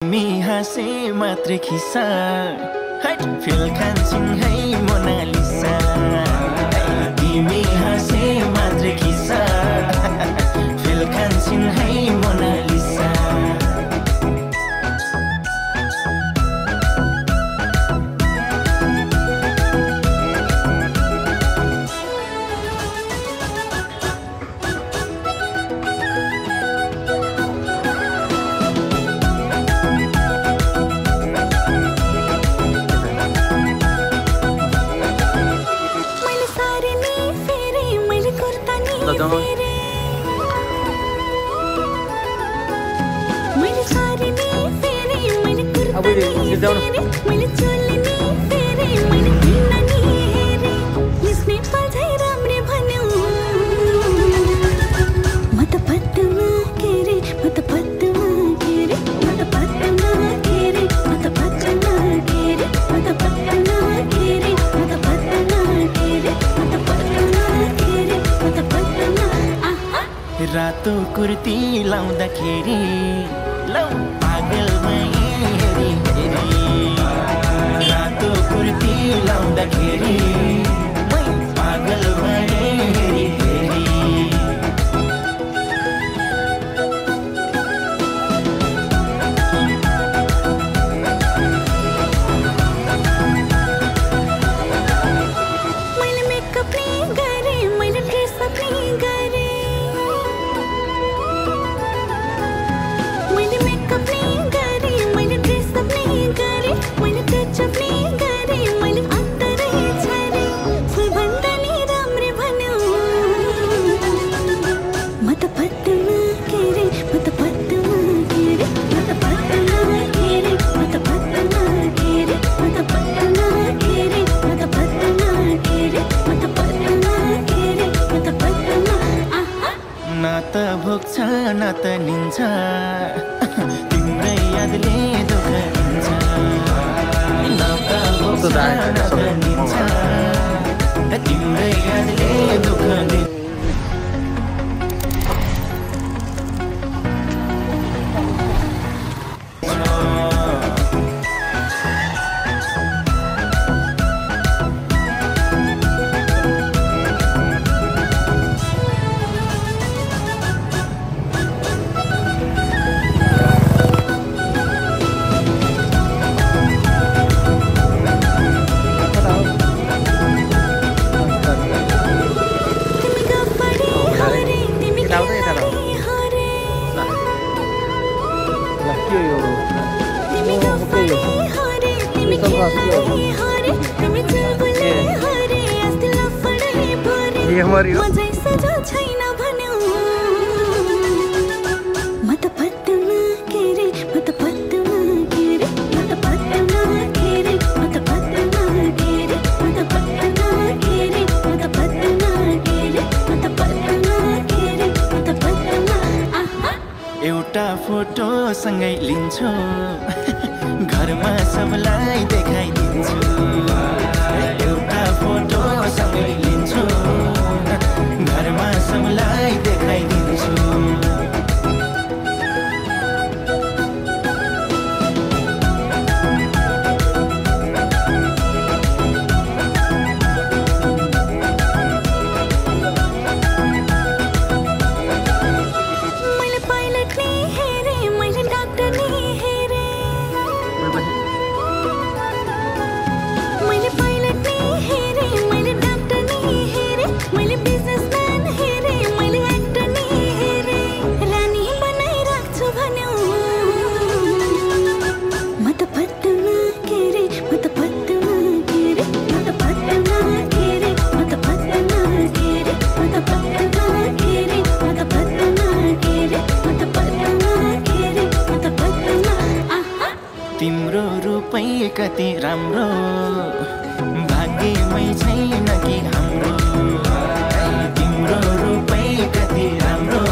me हाँसे मात्र खिसा feel खान्छन् है मोनालिसा तिमी हाँसे मात्र खिसा फिल खान्छन् है मोनालिसा रातो कुर्ती लाउँदाखेरि लौ पागल भएँ हेरी हेरी रातो कुर्ती लाउँदाखेरि मै पागल भएँ हेरी हेरी मैले मेकअप नि गरेँ मैले ड्रेसअप नि गरेँ न त भोग्छ न त निन्छ तिम्रै यादले दुःख दिन्छ न त भोग्छ न त निन्छ तिम्रै यादले दुःख दिन्छ ये हमारी हो एउटा फोटो सँगै लिन्छु घरमा सबलाई देखाइदिन्छु एउटा फोटो सँगै लिन्छु घरमा सबलाई देखाइदिन्छु तिम्रो रूपै कति राम्रो भाग्यमै छैन कि हाम्रो तिम्रो रूपै कति राम्रो